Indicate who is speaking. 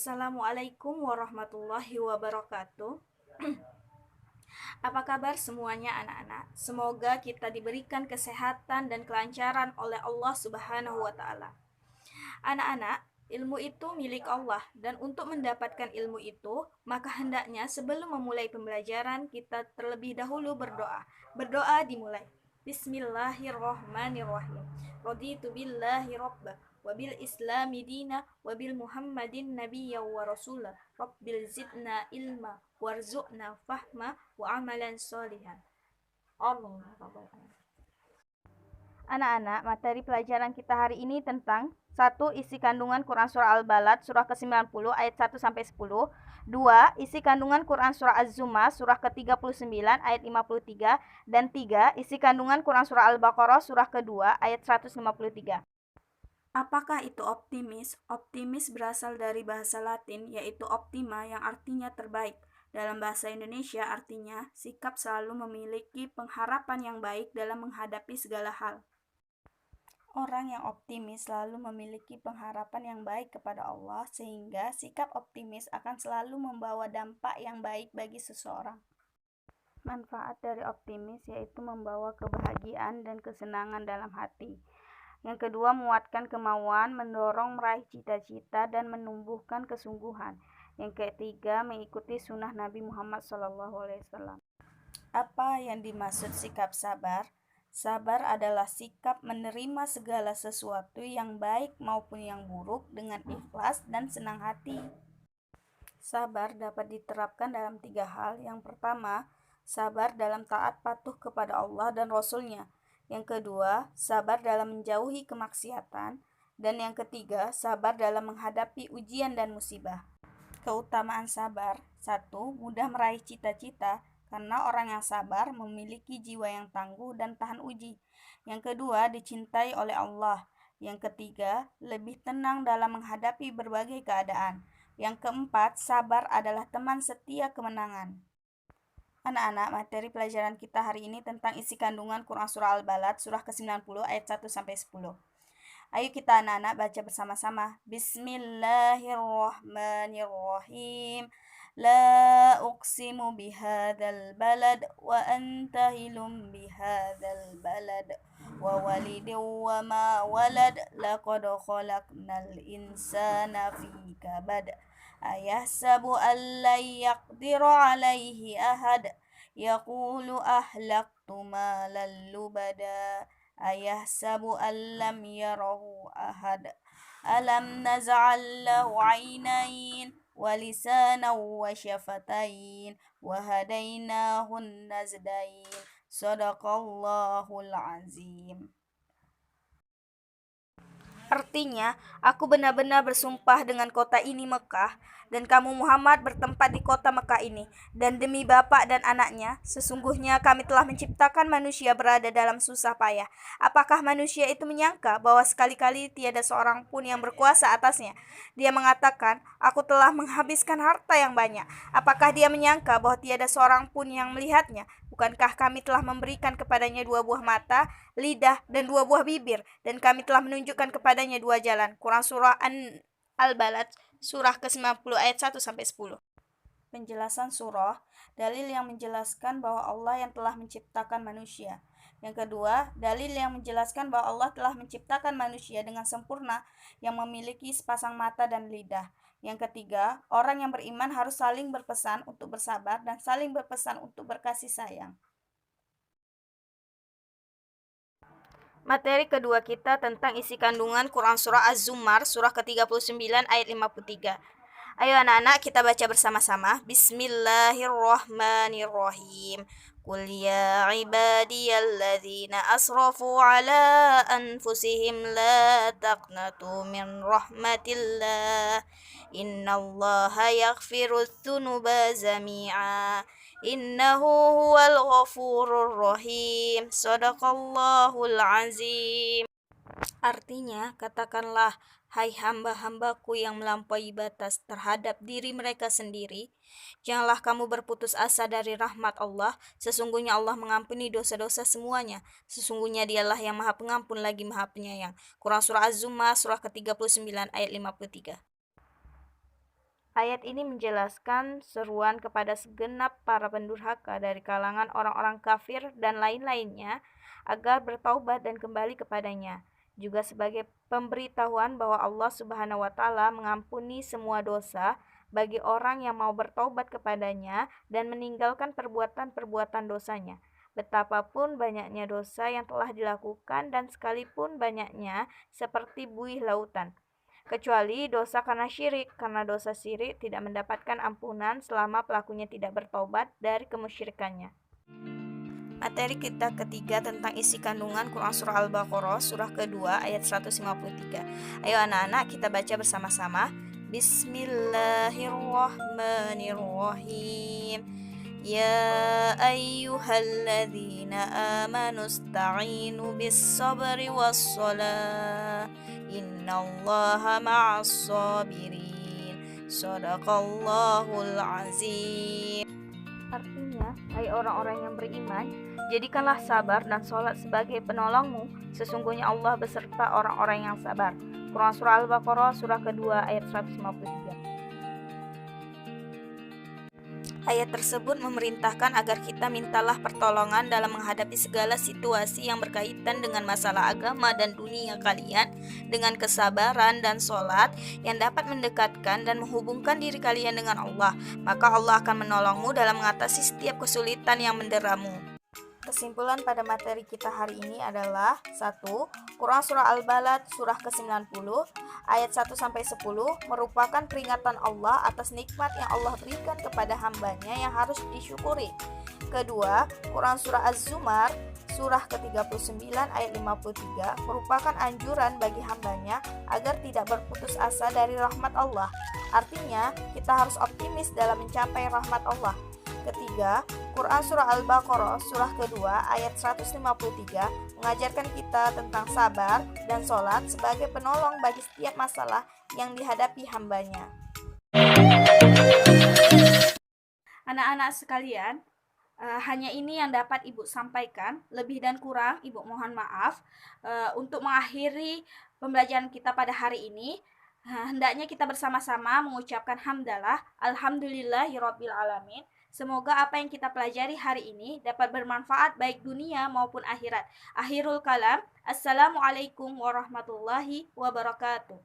Speaker 1: Assalamualaikum warahmatullahi wabarakatuh. Apa kabar semuanya anak-anak? Semoga kita diberikan kesehatan dan kelancaran oleh Allah Subhanahu wa taala. Anak-anak, ilmu itu milik Allah dan untuk mendapatkan ilmu itu, maka hendaknya sebelum memulai pembelajaran kita terlebih dahulu berdoa. Berdoa dimulai. Bismillahirrahmanirrahim. Raditu billahi rabba wabil islami dina wabil muhammadin nabiyya wa rasula rabbil zidna ilma warzuqna fahma wa amalan solihan. Allah. Anak-anak, materi pelajaran kita hari ini tentang 1. Isi kandungan Quran Surah Al-Balad Surah ke-90 ayat 1 sampai 10. 2. Isi kandungan Quran Surah Az-Zumar Surah ke-39 ayat 53 dan 3. Isi kandungan Quran Surah Al-Baqarah Surah kedua ayat 153. Apakah itu optimis? Optimis berasal dari bahasa Latin yaitu optima yang artinya terbaik. Dalam bahasa Indonesia artinya sikap selalu memiliki pengharapan yang baik dalam menghadapi segala hal. Orang yang optimis selalu memiliki pengharapan yang baik kepada Allah sehingga sikap optimis akan selalu membawa dampak yang baik bagi seseorang. Manfaat dari optimis yaitu membawa kebahagiaan dan kesenangan dalam hati. Yang kedua, menguatkan kemauan, mendorong meraih cita-cita dan menumbuhkan kesungguhan. Yang ketiga, mengikuti sunnah Nabi Muhammad SAW. Apa yang dimaksud sikap sabar? Sabar adalah sikap menerima segala sesuatu yang baik maupun yang buruk dengan ikhlas dan senang hati. Sabar dapat diterapkan dalam 3 hal. Yang pertama, sabar dalam taat patuh kepada Allah dan Rasul-Nya. Yang kedua, sabar dalam menjauhi kemaksiatan. Dan yang ketiga, sabar dalam menghadapi ujian dan musibah. Keutamaan sabar. 1. Mudah meraih cita-cita. Karena orang yang sabar memiliki jiwa yang tangguh dan tahan uji. Yang kedua, dicintai oleh Allah. Yang ketiga, lebih tenang dalam menghadapi berbagai keadaan. Yang keempat, sabar adalah teman setia kemenangan. Anak-anak, materi pelajaran kita hari ini tentang isi kandungan Quran Surah Al-Balad Surah ke-90 ayat 1 sampai 10. Ayo kita anak-anak baca bersama-sama. Bismillahirrahmanirrahim. La uqsimu bihadzal balad wa anta hilum bihadzal balad wa walidin wa ma walad laqad khalaqnal insana fi kabad ayahsabu an la yaqdiru alaihi ahad yaqulu ahlaktu malan lubada ayahsabu an lam yarahu ahad alam naz'al lahu 'ainain walisanan wa syafatain wa hadainahun nazdain sadaqallahul azim. Artinya, aku benar-benar bersumpah dengan kota ini Mekah, dan kamu Muhammad bertempat di kota Mekah ini. Dan demi bapak dan anaknya, sesungguhnya kami telah menciptakan manusia berada dalam susah payah. Apakah manusia itu menyangka bahwa sekali-kali tiada seorang pun yang berkuasa atasnya? Dia mengatakan, aku telah menghabiskan harta yang banyak. Apakah dia menyangka bahwa tiada seorang pun yang melihatnya? Bukankah kami telah memberikan kepadanya 2 buah mata, lidah, dan 2 buah bibir, dan kami telah menunjukkan kepadanya 2 jalan. Quran Surah Al-Balad, Surah ke-90 ayat 1 sampai 10. Penjelasan surah, dalil yang menjelaskan bahwa Allah yang telah menciptakan manusia. Yang kedua, dalil yang menjelaskan bahwa Allah telah menciptakan manusia dengan sempurna yang memiliki sepasang mata dan lidah. Yang ketiga, orang yang beriman harus saling berpesan untuk bersabar dan saling berpesan untuk berkasih sayang. Materi kedua kita tentang isi kandungan Quran Surah Az-Zumar Surah ke-39 ayat 53. Ayo anak-anak kita baca bersama-sama. Bismillahirrahmanirrahim. Qul ya ibadiyalladzina asrafu ala anfusihim la taqnatu min rahmatillah. Innallaha yaghfirudz dzunuba jami'a. Innahu huwal ghafurur rahim. Shadaqallahul azim. Artinya, katakanlah, hai hamba-hambaku yang melampaui batas terhadap diri mereka sendiri, janganlah kamu berputus asa dari rahmat Allah. Sesungguhnya Allah mengampuni dosa-dosa semuanya. Sesungguhnya Dialah yang Maha Pengampun lagi Maha Penyayang. Quran Surah Az-Zumar Surah ke-39 ayat 53. Ayat ini menjelaskan seruan kepada segenap para pendurhaka dari kalangan orang-orang kafir dan lain-lainnya agar bertaubat dan kembali kepadanya. Juga sebagai pemberitahuan bahwa Allah Subhanahu wa taala mengampuni semua dosa bagi orang yang mau bertaubat kepadanya dan meninggalkan perbuatan-perbuatan dosanya. Betapapun banyaknya dosa yang telah dilakukan dan sekalipun banyaknya seperti buih lautan. Kecuali dosa karena syirik, karena dosa syirik tidak mendapatkan ampunan selama pelakunya tidak bertobat dari kemusyrikannya. Materi kita ketiga tentang isi kandungan Quran Surah Al-Baqarah, surah kedua ayat 153. Ayo anak-anak kita baca bersama-sama. Bismillahirrahmanirrahim. Ya ayyuhalladzina amanu ista'inu bis-sabri was-salah. Innallaha ma'as sabirin. Shadaqallahul azim. Artinya, hai orang-orang yang beriman, jadikanlah sabar dan sholat sebagai penolongmu. Sesungguhnya Allah beserta orang-orang yang sabar. Quran Surah Al-Baqarah, surah kedua ayat 153. Ayat tersebut memerintahkan agar kita mintalah pertolongan dalam menghadapi segala situasi yang berkaitan dengan masalah agama dan dunia kalian dengan kesabaran dan sholat yang dapat mendekatkan dan menghubungkan diri kalian dengan Allah. Maka Allah akan menolongmu dalam mengatasi setiap kesulitan yang menderamu. Kesimpulan pada materi kita hari ini adalah 1. Quran Surah Al-Balad surah ke-90 ayat 1-10 merupakan peringatan Allah atas nikmat yang Allah berikan kepada hambanya yang harus disyukuri. Kedua, Quran Surah Az-Zumar surah ke-39 ayat 53 merupakan anjuran bagi hambanya agar tidak berputus asa dari rahmat Allah. Artinya, kita harus optimis dalam mencapai rahmat Allah. Ketiga, Quran Surah Al-Baqarah surah kedua ayat 153 mengajarkan kita tentang sabar dan sholat sebagai penolong bagi setiap masalah yang dihadapi hambanya. Anak-anak sekalian, hanya ini yang dapat Ibu sampaikan. Lebih dan kurang Ibu mohon maaf. Untuk mengakhiri pembelajaran kita pada hari ini, hendaknya kita bersama-sama mengucapkan hamdalah alhamdulillahirabbil alamin. Semoga apa yang kita pelajari hari ini dapat bermanfaat baik dunia maupun akhirat. Akhirul kalam. Assalamualaikum warahmatullahi wabarakatuh.